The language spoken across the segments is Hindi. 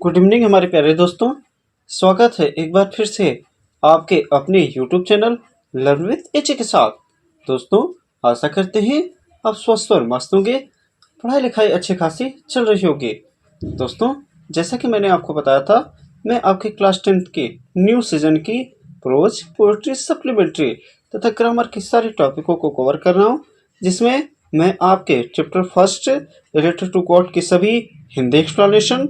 गुड इवनिंग हमारे प्यारे दोस्तों। स्वागत है एक बार फिर से आपके अपने यूट्यूब चैनल लर्न विद एचे के साथ। दोस्तों, आशा करते हैं आप स्वस्थ और मस्त होंगे, पढ़ाई लिखाई अच्छी खासी चल रही होगी। दोस्तों, जैसा कि मैंने आपको बताया था, मैं आपके क्लास 10th के न्यू सीजन की प्रोज, पोएट्री, सप्लीमेंट्री तथा ग्रामर के सारे टॉपिकों को कवर कर रहा हूँ, जिसमें मैं आपके chapter first related to god की सभी हिंदी एक्सप्लेनेशन,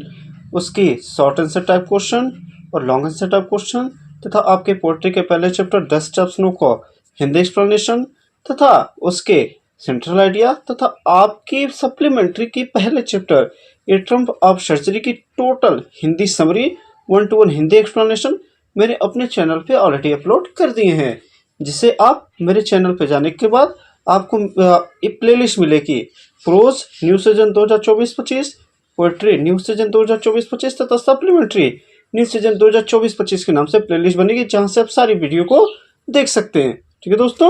उसकी शॉर्ट आंसर टाइप क्वेश्चन और लॉन्ग आंसर टाइप क्वेश्चन तथा आपके पोएट्री के पहले चैप्टर 10 स्टेप्सों को हिंदी एक्सप्लेनेशन तथा उसके सेंट्रल आइडिया तथा आपकी सप्लीमेंट्री की पहले chapter A triumph of surgery की total Hindi summary 1-to-1 Hindi explanation मैंने अपने चैनल पे ऑलरेडी अपलोड कर दिए हैं, जिसे आप मेरे चैनल पे जाने के बाद आपको एक प्लेलिस्ट मिलेगी। Prose new season 2024-25, poetry new season 2024-25 तथा सप्लीमेंट्री न्यू सीजन 2024-25 के नाम से प्लेलिस्ट बनेगी, जहां से आप सारी वीडियो को देख सकते हैं। ठीक है दोस्तों,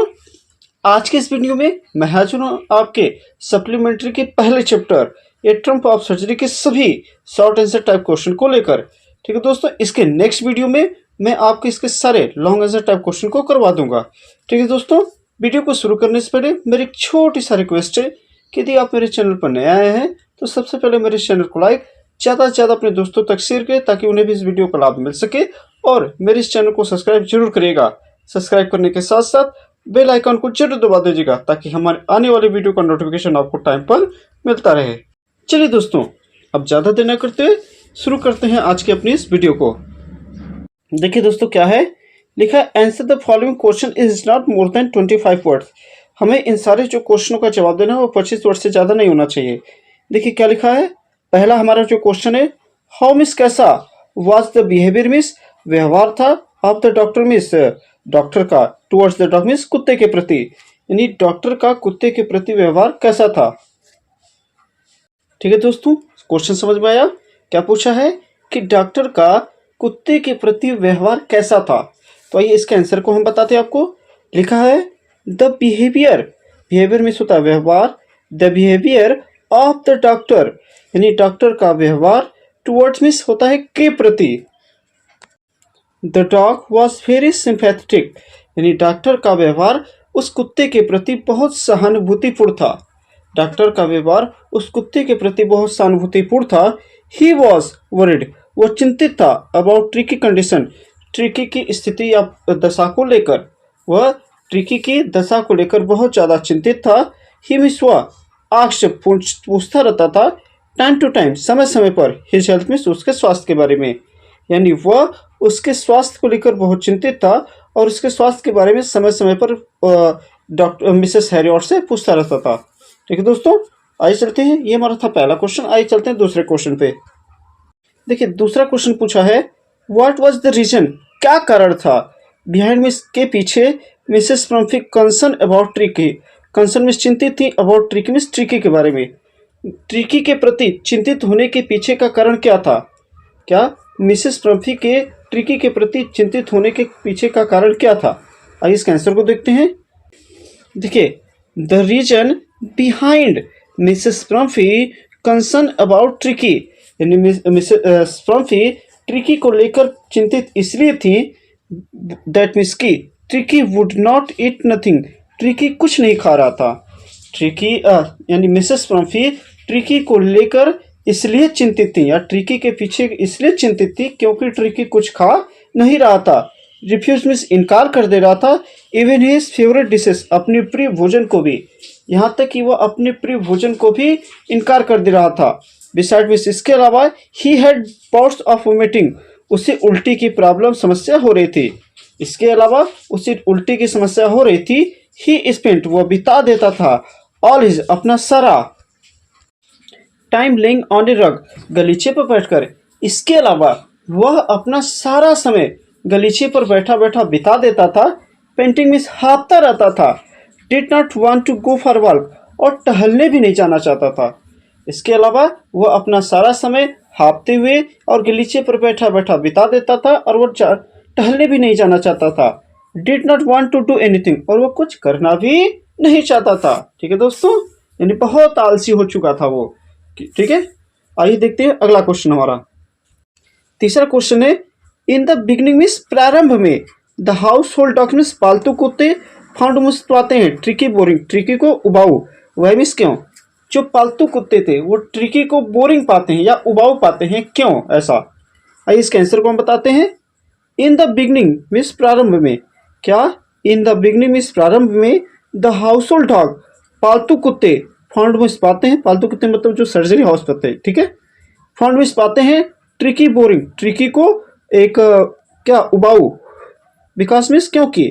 आज के इस वीडियो में मैं हाजिर हूं आपके सप्लीमेंट्री के पहले chapter A triumph of surgery के सभी शॉर्ट आंसर टाइप क्वेश्चन को लेकर। ठीक है दोस्तों, इसके नेक्स्ट वीडियो में मैं आपके इसके सारे लॉन्ग आंसर टाइप क्वेश्चन को करवा दूंगा। ठीक है दोस्तों, वीडियो को शुरू करने से पहले मेरी एक छोटी सा रिक्वेस्ट है कि यदि आप मेरे चैनल पर नए आए हैं तो सबसे पहले मेरे चैनल को लाइक, ज़्यादा से ज़्यादा अपने दोस्तों तक शेयर करें ताकि उन्हें भी इस वीडियो का लाभ मिल सके, और मेरे इस चैनल को सब्सक्राइब जरूर करिएगा। सब्सक्राइब करने के साथ साथ बेल आइकन को जरूर दबा दीजिएगा ताकि हमारे आने वाले वीडियो का नोटिफिकेशन आपको टाइम पर मिलता रहे। चलिए दोस्तों, अब ज़्यादा देर न करते हुए शुरू करते हैं आज की अपनी इस वीडियो को। देखिए दोस्तों, क्या है लिखा है, answer the following question is not more than 25 words. हमें इन सारे जो क्वेश्चनों का जवाब देना है वो 25 वर्ड से ज़्यादा नहीं होना चाहिए। देखिए क्या लिखा है, पहला हमारा जो क्वेश्चन है, हाउ मिस कैसा वाज द बिहेवियर मिस, व्यवहार था of the doctor miss, doctor का, टुवर्ड्स द डॉग मिस, कुत्ते के प्रति, यानी डॉक्टर का कुत्ते के प्रति व्यवहार कैसा था। ठीक है दोस्तों, क्वेश्चन समझ में आया। क्या पूछा है कि डॉक्टर का कुत्ते के प्रति व्यवहार कैसा था। तो आइए इसके आंसर को हम बताते हैं आपको। लिखा है द बिहेवियर, बिहेवियर मिस होता है व्यवहार, the behaviour of the doctor, यानी डॉक्टर का व्यवहार, टुवर्ड्स मिस होता है के प्रति। The dog was very sympathetic, यानी डॉक्टर का व्यवहार उस कुत्ते के प्रति बहुत सहानुभूतिपूर्ण था। डॉक्टर का व्यवहार उस कुत्ते के प्रति बहुत सहानुभूतिपूर्ण था। ही वॉज वरिड, वो चिंतित था, अबाउट ट्रिकी कंडीशन, ट्रिकी की स्थिति या दशा को लेकर, वह ट्रिकी की दशा को लेकर बहुत ज़्यादा चिंतित था। ही मिस, वह आक्ष पूछता रहता था, टाइम टू टाइम, समय समय पर, हिज हेल्थ मिस, उसके स्वास्थ्य के बारे में, यानी वह उसके स्वास्थ्य को लेकर बहुत चिंतित था और उसके स्वास्थ्य के बारे में समय समय पर डॉक्टर मिसेस हैरियट से पूछता रहता था। ठीक है दोस्तों, आइए चलते हैं, ये हमारा था पहला क्वेश्चन। आइए चलते हैं दूसरे क्वेश्चन पे। देखिए दूसरा क्वेश्चन पूछा है, व्हाट वाज द रीजन, क्या कारण था, बिहाइंड मिस, के पीछे, Mrs Pumphrey concern about Tricki, concern Miss चिंतित थी, अबाउट ट्रिकी मिस ट्रिकी के बारे में, ट्रिकी के प्रति चिंतित होने के पीछे का कारण क्या था। क्या मिसेस प्रम्फी के ट्रिकी के प्रति चिंतित होने के पीछे का कारण क्या था। आइए इसके आंसर को देखते हैं। देखिए the reason behind Mrs Pumphrey concern about Tricki, यानी मिसेस प्रम्फी ट्रिकी को लेकर चिंतित इसलिए थी, दैट मीन्स की Tricki would not eat nothing, Tricki कुछ नहीं खा रहा था। ट्रिकी यानी मिसेस प्रम्फी ट्रिकी को लेकर इसलिए चिंतित थी या ट्रिकी के पीछे इसलिए चिंतित थी क्योंकि ट्रिकी कुछ खा नहीं रहा था। रिफ्यूज मीन्स इनकार कर दे रहा था, इवन हिज फेवरेट डिशेस, अपने प्रिय भोजन को भी, यहाँ तक कि वह अपने प्रिय भोजन को भी इनकार कर दे रहा था। बिसाइड मीन्स, इसके अलावा, he had bouts of vomiting, उसे उल्टी की प्रॉब्लम समस्या हो रही थी। इसके अलावा उसे उल्टी की समस्या हो रही थी। ही स्पेंट, वह बिता देता था, ऑल हिज, अपना सारा टाइम लेइंग ऑन ए रग, गलीचे पर बैठकर। इसके अलावा वह अपना सारा समय गलीचे पर बैठा बैठा बिता देता था। पेंटिंग मीन्स हाँफता रहता था। Did not want to go for walk, और टहलने भी नहीं जाना चाहता था। इसके अलावा वह अपना सारा समय हाँफते हुए और गलीचे पर बैठा बैठा बिता देता था और वह टहलने भी नहीं जाना चाहता था। Did not want to do anything, और वह कुछ करना भी नहीं चाहता था। ठीक है दोस्तों, यानी बहुत आलसी हो चुका था वो। ठीक है, आइए देखते हैं अगला क्वेश्चन हमारा। तीसरा क्वेश्चन है इन द बिगनिंग मीन्स प्रारंभ में, the house hold dog means पालतू कुत्ते फाउंड मीन्स पाते हैं ट्रिकी बोरिंग, ट्रिकी को उबाऊ, वह मीन्स क्यों? जो पालतू कुत्ते थे वो ट्रिकी को बोरिंग पाते हैं या उबाऊ पाते हैं, क्यों ऐसा? आइए इसके आंसर को हम बताते हैं। इन द बिगनिंग मीन्स प्रारंभ में, क्या? इन द बिगनिंग मीन्स प्रारंभ में, द हाउस होल्ड डॉग पालतू कुत्ते फाउंड मीन्स पाते हैं, पालतू कुत्ते मतलब जो सर्जरी हाउस पाते हैं, ठीक है, फाउंड मीन्स पाते हैं ट्रिकी बोरिंग, ट्रिकी को एक क्या उबाऊ, बिकॉज मीन्स क्योंकि,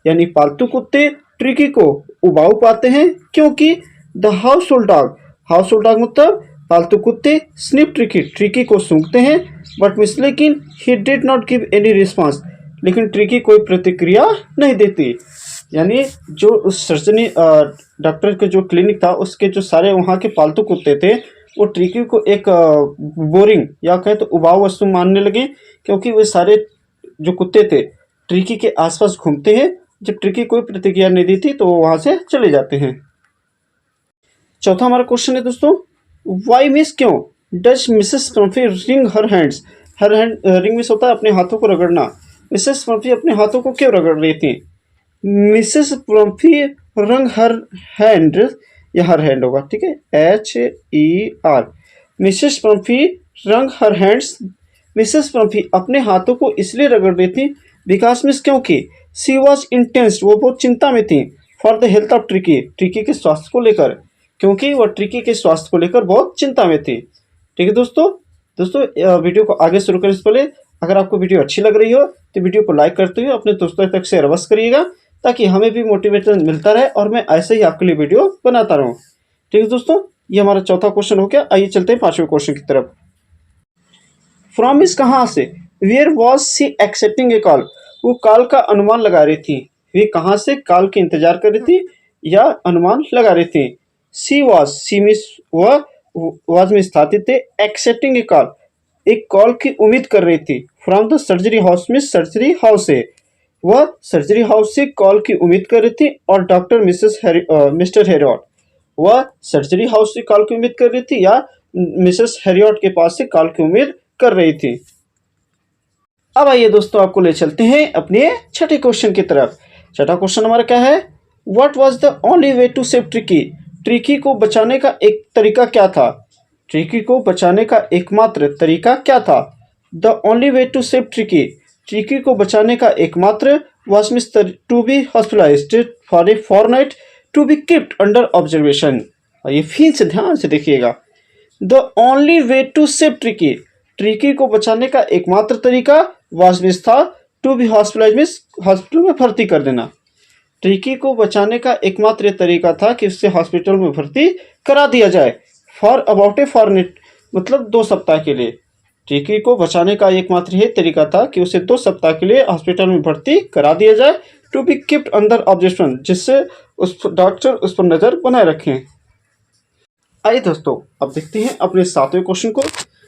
यानी पालतू कुत्ते ट्रिकी को उबाऊ पाते हैं क्योंकि द हाउस होल्ड डॉग मतलब पालतू कुत्ते स्निप ट्रिकी, ट्रिकी को सूंघते हैं, बट मिस लेकिन ही did not give any response, लेकिन ट्रिकी कोई प्रतिक्रिया नहीं देती। यानी जो उस सर्जनी डॉक्टर के जो क्लिनिक था उसके जो सारे वहाँ के पालतू कुत्ते थे वो ट्रिकी को एक बोरिंग या कहें तो उबाऊ वस्तु मानने लगे, क्योंकि वे सारे जो कुत्ते थे ट्रिकी के आसपास घूमते हैं, जब ट्रिकी कोई प्रतिक्रिया नहीं देती तो वो वहाँ से चले जाते हैं। चौथा हमारा क्वेश्चन है दोस्तों, वाई मीन्स क्यों does Mrs Pumphrey ring her hands, her hand ring means होता है अपने हाथों को रगड़ना, मिसेस पंफी अपने हाथों को क्यों रगड़ रही थी? मिसेस पंफी रंग हर हैंड, या हर हैंड होगा, ठीक है, HER, मिसेस पंफी रंग हर हैंड्स, मिसेस पंफी अपने हाथों को इसलिए रगड़ रही थी बिकॉज मीन्स क्योंकि सी वॉज इंटेंस, वो बहुत चिंता में थी, for the health of tricky, tricky के स्वास्थ्य को लेकर, क्योंकि वह ट्रिकी के स्वास्थ्य को लेकर बहुत चिंता में थी। ठीक है दोस्तों, वीडियो को आगे शुरू करने से पहले अगर आपको वीडियो अच्छी लग रही हो तो वीडियो को लाइक करते हुए अपने दोस्तों तक शेयर अवश्य करिएगा, ताकि हमें भी मोटिवेशन मिलता रहे और मैं ऐसे ही आपके लिए वीडियो बनाता रहूँ। ठीक है दोस्तों, ये हमारा चौथा क्वेश्चन हो गया। आइए चलते हैं पांचवें क्वेश्चन की तरफ। फ्रॉम इस कहाँ से, where was she accepting a call, वो कॉल का अनुमान लगा रही थी, वे कहाँ से कॉल की इंतजार कर रही थी या अनुमान लगा रही थी। सी वॉज, सी मिस वह, वॉज में स्थापित थे, एक्सेप्टिंग ए कॉल एक कॉल की उम्मीद कर रही थी, फ्रॉम द सर्जरी हाउस में सर्जरी हाउस से, वह सर्जरी हाउस से कॉल की उम्मीद कर रही थी, और डॉक्टर मिस्टर हेरियट वह सर्जरी हाउस से कॉल की उम्मीद कर रही थी या मिसेस हेरियट के पास से कॉल की उम्मीद कर रही थी। अब आइए दोस्तों आपको ले चलते हैं अपने छठे क्वेश्चन की तरफ। छठा क्वेश्चन हमारा क्या है, what was the only way to save Tricky, Tricky को बचाने का एक तरीका क्या था, ट्रिकी को बचाने का एकमात्र तरीका क्या था। The only way to save Tricky, Tricky को बचाने का एकमात्र was miss to be hospitalised for a fortnight to be keeped under observation. ये फिर से ध्यान से देखिएगा, the only way to save Tricky, Tricky को बचाने का एकमात्र तरीका वाज मिस था to be hospitalise miss hospital में भर्ती कर देना। ट्रिकी को बचाने का एकमात्र तरीका था कि उससे हॉस्पिटल में भर्ती करा दिया जाए, फॉर अबाउट ए फॉरनेट मतलब 2 सप्ताह के लिए। ट्रिकी को बचाने का एकमात्र ही तरीका था कि उसे 2 सप्ताह के लिए हॉस्पिटल में भर्ती करा दिया जाए, to be keeped under observation, जिससे उस डॉक्टर उस पर नज़र बनाए रखें। आइए दोस्तों अब देखते हैं अपने सातवें क्वेश्चन को।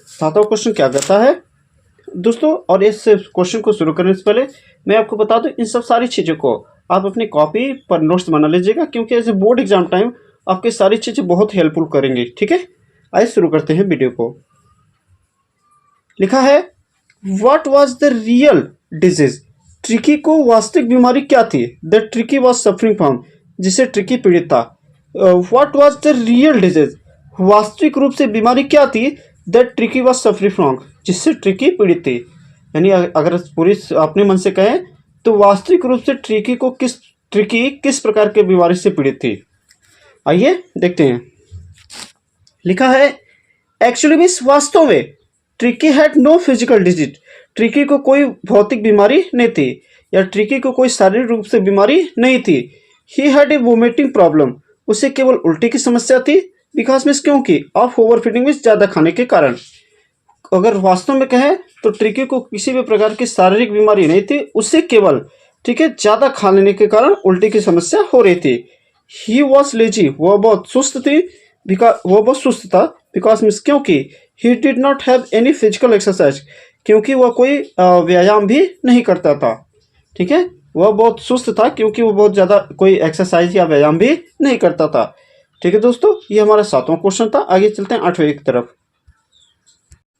सातवां क्वेश्चन क्या कहता है दोस्तों, और इस क्वेश्चन को शुरू करने से पहले मैं आपको बता दूं, इन सब सारी चीज़ों को आप अपनी कॉपी पर नोट्स बना लीजिएगा, क्योंकि ऐसे बोर्ड एग्जाम टाइम आपके सारी चीज़ें बहुत हेल्पफुल करेंगी। ठीक है, आइए शुरू करते हैं वीडियो को। लिखा है, what was the real disease, Tricky को वास्तविक बीमारी क्या थी, the tricky was suffering from, जिसे ट्रिकी पीड़ित था। What was the real disease, वास्तविक रूप से बीमारी क्या थी, the tricky was suffering from, जिससे ट्रिकी पीड़ित थी। यानी अगर पूरी अपने मन से कहें तो वास्तविक रूप से ट्रिकी किस प्रकार के बीमारी से पीड़ित थी। आइए देखते हैं। लिखा है, एक्चुअली मीन्स वास्तव में, Tricky had no physical disease, Tricky को कोई भौतिक बीमारी नहीं थी या ट्रिकी को कोई शारीरिक रूप से बीमारी नहीं थी। He had a vomiting problem, उसे केवल उल्टी की समस्या थी, बिकॉज मीन्स क्योंकि ऑफ ओवर फीडिंग मीन्स ज़्यादा खाने के कारण। अगर वास्तव में कहें तो ट्रिकी को किसी भी प्रकार की शारीरिक बीमारी नहीं थी, उससे केवल ठीक है ज़्यादा खा लेने के कारण उल्टी की समस्या हो रही थी। ही वॉज लेजी, वह बहुत सुस्त थी, वह बहुत सुस्त था, बिकॉज मीन्स क्योंकि ही did not have any physical exercise, क्योंकि वह कोई व्यायाम भी नहीं करता था। ठीक है, वह बहुत सुस्त था क्योंकि वह बहुत ज़्यादा कोई एक्सरसाइज या व्यायाम भी नहीं करता था। ठीक है दोस्तों, ये हमारा सातवां क्वेश्चन था। आगे चलते हैं आठवें की तरफ।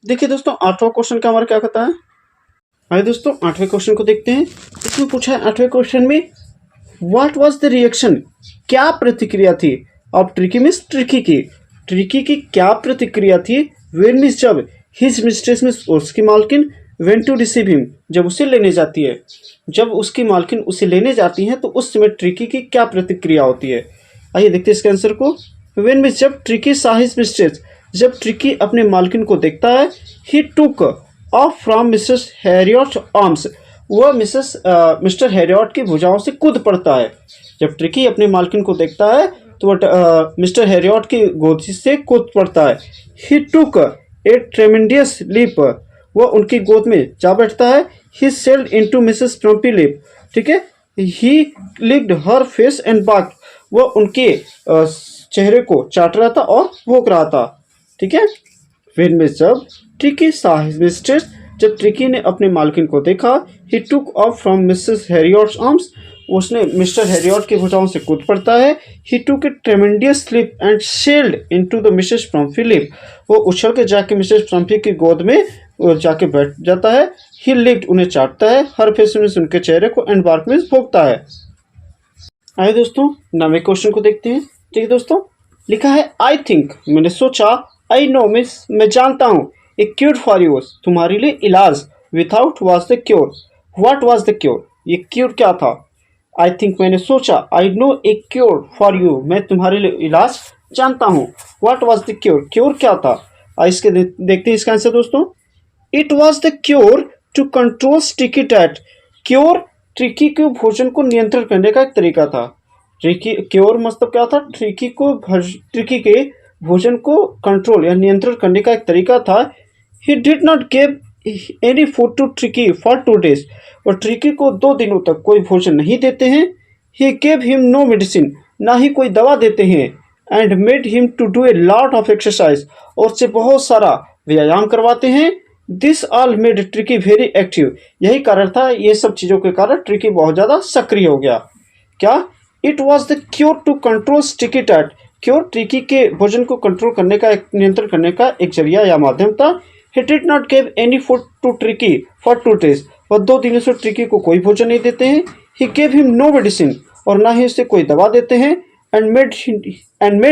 देखिए दोस्तों, 8वां क्वेश्चन का हमारा क्या कहता है। आइए दोस्तों 8वें क्वेश्चन को देखते हैं। इसमें पूछा है 8वें क्वेश्चन में, व्हाट वाज द रिएक्शन, क्या प्रतिक्रिया थी ऑफ ट्रिकी मीन्स ट्रिकी की क्या प्रतिक्रिया थी, वेन मीन्स जब, हिज मिस्ट्रेस मीन्स उसकी मालकिन, वेन टू रिसीव हिम जब उसे लेने जाती है, जब उसकी मालकिन उसे लेने जाती है तो उस समय ट्रिकी की क्या प्रतिक्रिया होती है। आइए देखते हैं इसके आंसर को। वेन मीन्स जब ट्रिकी सा हिज मिस्ट्रेस, जब ट्रिकी अपने मालकिन को देखता है, he took off from Mrs Herriot arms, वह मिस्टर हैरियट की भुजाओं से कूद पड़ता है। जब ट्रिकी अपने मालकिन को देखता है तो वह मिस्टर हैरियट की गोद से कूद पड़ता है। He took a tremendous leap, वह उनकी गोद में जा बैठता है। ही sailed into Mrs Pumphrey lip, ठीक है। ही लिक्ड हर फेस एंड बाक, वह उनके चेहरे को चाट रहा था और भोंक रहा था, ठीक है। वेन में जब ट्रिकी सा हिज मिस्ट्रेस, जब ट्रिकी ने अपने मालकिन को देखा, he took off from Mrs Herriot's arms, उसने मिस्टर हैरियट की भुजाओं से कूद पड़ता है। He took a tremendous slip and sailed into the Mrs Pumphrey lap, वो उछल के जाके मिसेस प्रम्पी की गोद में जाके बैठ जाता है। ही लिक्ड, उन्हें चाटता है। हर फेस में उनके चेहरे को, एंड बार्क में भोंकता है। आइए दोस्तों 9वें क्वेश्चन को देखते हैं। ठीक है दोस्तों, लिखा है आई थिंक, मैंने सोचा, आई नो मिस, मैं जानता हूँ, ए क्यूर फॉर यू, तुम्हारे लिए इलाज, without was the cure, what was the cure, ये क्यूर क्या था। आई थिंक मैंने सोचा, I know a cure for you, मैं तुम्हारे लिए इलाज जानता हूँ। What was the cure, cure क्या था। इसके देखते हैं इसका आंसर दोस्तों। It was the cure to control स्टिकी डैट, क्योर ट्रिकी के भोजन को नियंत्रण करने का एक तरीका था। ट्रिकी क्योर मतलब क्या था, ट्रिकी के भोजन को कंट्रोल या नियंत्रण करने का एक तरीका था। He did not give any food to Tricky for 2 days, और ट्रिकी को 2 दिनों तक कोई भोजन नहीं देते हैं। He gave him no medicine, ना ही कोई दवा देते हैं। And made him to do a lot of exercise, और से बहुत सारा व्यायाम करवाते हैं। This all made Tricky very active, यही कारण था, ये सब चीज़ों के कारण ट्रिकी बहुत ज़्यादा सक्रिय हो गया। क्या, it was the cure to control स्टिकी डैट, क्योर ट्रिकी के भोजन को कंट्रोल करने का, एक नियंत्रण करने का एक जरिया या माध्यम था। He did not give any food to Tricky for 2 days, वह 2 दिनों से ट्रिकी को कोई भोजन नहीं देते हैं। He gave him no medicine, और ना ही उसे कोई दवा देते हैं। And made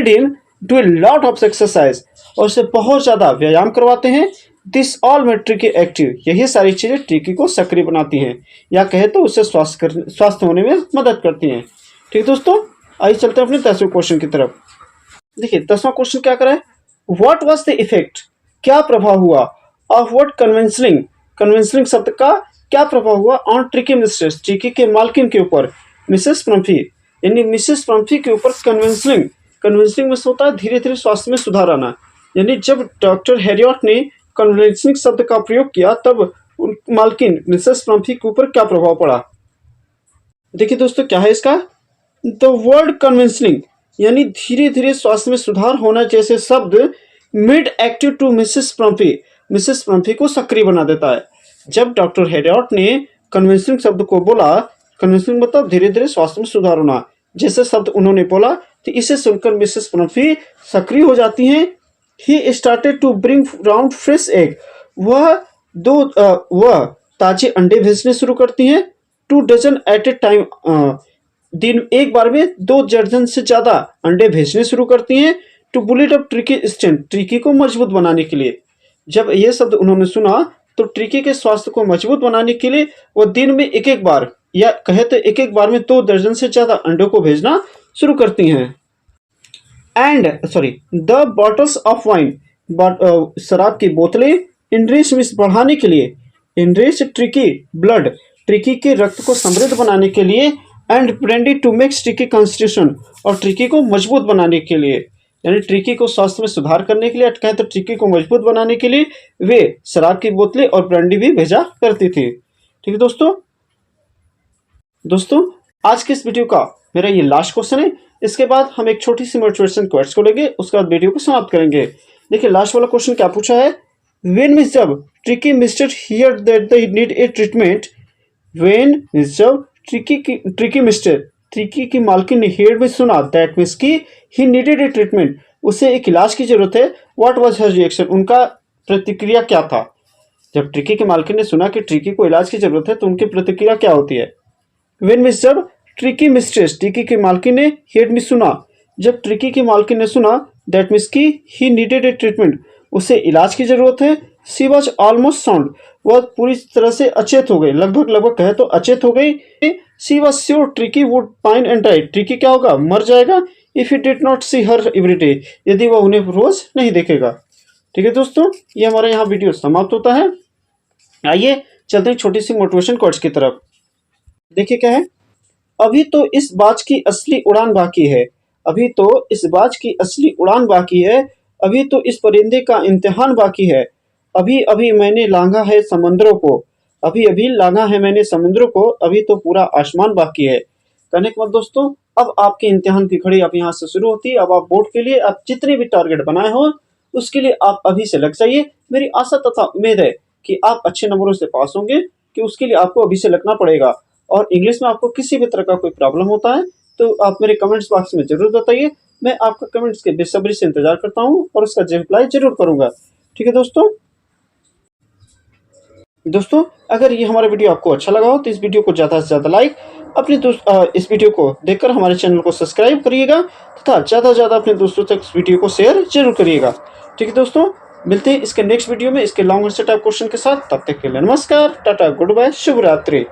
him do a lot of exercise, और उसे बहुत ज़्यादा व्यायाम करवाते हैं। This all made Tricky active, यही सारी चीज़ें ट्रिकी को सक्रिय बनाती हैं, या कहे तो उसे स्वस्थ होने में मदद करती हैं। ठीक दोस्तों, आइए चलते हैं अपने 10वें क्वेश्चन की तरफ। देखिए 10वां क्वेश्चन क्या करा है, व्हाट वाज द इफेक्ट, क्या प्रभाव हुआ, ऑफ व्हाट कन्वेंसलिंग, कन्वेंसलिंग शब्द का क्या प्रभाव हुआ, ऑन ट्रिकी मिस्ट्रेस, ट्रिकी के मालकिन के ऊपर, मिसेस प्रम्पी, यानी मिसेस प्रम्पी के ऊपर कन्वेंसलिंग, कन्वेंसलिंग में होता है धीरे धीरे स्वास्थ्य में सुधार आना, यानी जब डॉक्टर हैरियट ने कन्वेंसलिंग शब्द का प्रयोग किया तब मालकिन मिसेस प्रम्पी के ऊपर क्या प्रभाव पड़ा। देखिए दोस्तों क्या है इसका, द वर्ड कन्वेंसलिंग, यानी धीरे धीरे स्वास्थ्य में सुधार होना जैसे शब्द, made active to Mrs Pumphrey, Mrs Pumphrey को सक्रिय बना देता है। जब डॉक्टर हैरियट ने कन्वेंसलिंग शब्द को बोला, कन्वेंसलिंग मतलब धीरे धीरे स्वास्थ्य में सुधार होना, जैसे शब्द उन्होंने बोला तो इसे सुनकर मिसेस प्रम्पी सक्रिय हो जाती हैं। He started to bring round fresh egg, वह ताजे अंडे भेजने शुरू करती हैं। 2 dozen एट ए टाइम, दिन एक बार में 2 दर्जन से ज़्यादा अंडे भेजने शुरू करती हैं। To bullet up tricky strength, tricky को मजबूत बनाने के लिए। जब ये शब्द उन्होंने सुना तो ट्रिकी के स्वास्थ्य को मजबूत बनाने के लिए वो दिन में एक बार, या कहे तो एक बार में 2 दर्जन से ज़्यादा अंडों को भेजना शुरू करती हैं। द बॉटल्स ऑफ वाइन, शराब की बोतलें, इनरिच मिस बढ़ाने के लिए, इनरिच ट्रिकी ब्लड, ट्रिकी के रक्त को समृद्ध बनाने के लिए। And brandy to make Tricki constitution, और ट्रिकी को मजबूत बनाने के लिए, यानी ट्रिकी को स्वास्थ्य में सुधार करने के लिए, कहें तो ट्रिकी को मजबूत बनाने के लिए वे शराब की बोतलें और ब्रांडी भी भेजा करती थी। ठीक है दोस्तों आज के इस वीडियो का मेरा ये लास्ट क्वेश्चन है। इसके बाद हम एक छोटी सी मोटिवेशन क्वेश्चन को लेंगे, उसके बाद वीडियो को समाप्त करेंगे। देखिए लास्ट वाला क्वेश्चन क्या पूछा है, व्हेन मींस जब tricky mister here that they need a treatment, when means जब ट्रिकी की मालकिन ने हियर में सुना, दैट मींस की ही नीडेड ए ट्रीटमेंट, उसे एक इलाज की जरूरत है। व्हाट वाज हर रिएक्शन, उनका प्रतिक्रिया क्या था? जब ट्रिकी की मालकिन ने सुना कि ट्रिकी को इलाज की जरूरत है तो उनकी प्रतिक्रिया क्या होती है? वेन मिस जब ट्रिकी मिस्ट्रेस ट्रिकी की मालकिन ने हेड मिस सुना, जब ट्रिकी की मालकिन ने सुना दैट मिस की ही नीडेड ए ट्रीटमेंट, उसे इलाज की जरूरत है, सी वॉज ऑलमोस्ट साउंड, वह पूरी तरह से अचेत हो गई, लगभग लगभग कहे तो अचेत हो गई। She was sure Tricki would pine and die, Tricki क्या होगा? मर जाएगा। If he did not see her every day, यदि वह उन्हें रोज नहीं देखेगा। ठीक है दोस्तों, ये हमारा यहाँ वीडियो समाप्त होता है। आइए चलते हैं छोटी सी मोटिवेशन कोट्स की तरफ। देखिए क्या है, अभी तो इस बाज की असली उड़ान बाकी है, अभी तो इस बाज की असली उड़ान बाकी है, अभी तो इस परिंदे का इम्तिहान बाकी है, अभी अभी मैंने लांघा है समंदरों को, अभी अभी लांघा है मैंने समुद्रों को, अभी तो पूरा आसमान बाकी है। कहने के बाद दोस्तों, अब आपके इम्तिहान की घड़ी अब यहाँ से शुरू होती है। अब आप बोर्ड के लिए आप जितने भी टारगेट बनाए हो उसके लिए आप अभी से लग जाइए। मेरी आशा तथा उम्मीद है कि आप अच्छे नंबरों से पास होंगे, कि उसके लिए आपको अभी से लगना पड़ेगा। और इंग्लिश में आपको किसी भी तरह का कोई प्रॉब्लम होता है तो आप मेरे कमेंट्स बॉक्स में जरूर बताइए। मैं आपका कमेंट्स के बेसब्री से इंतजार करता हूँ और उसका रिप्लाई जरूर करूंगा। ठीक है दोस्तों, अगर ये हमारा वीडियो आपको अच्छा लगा हो तो इस वीडियो को ज़्यादा से ज़्यादा लाइक, अपने इस वीडियो को देखकर हमारे चैनल को सब्सक्राइब करिएगा तथा ज़्यादा से ज़्यादा अपने दोस्तों तक इस वीडियो को शेयर जरूर करिएगा। ठीक है दोस्तों, मिलते हैं इसके नेक्स्ट वीडियो में इसके लॉन्ग आंसर टाइप क्वेश्चन के साथ। तब तक के लिए नमस्कार, टाटा, गुड बाय, शुभ रात्रि।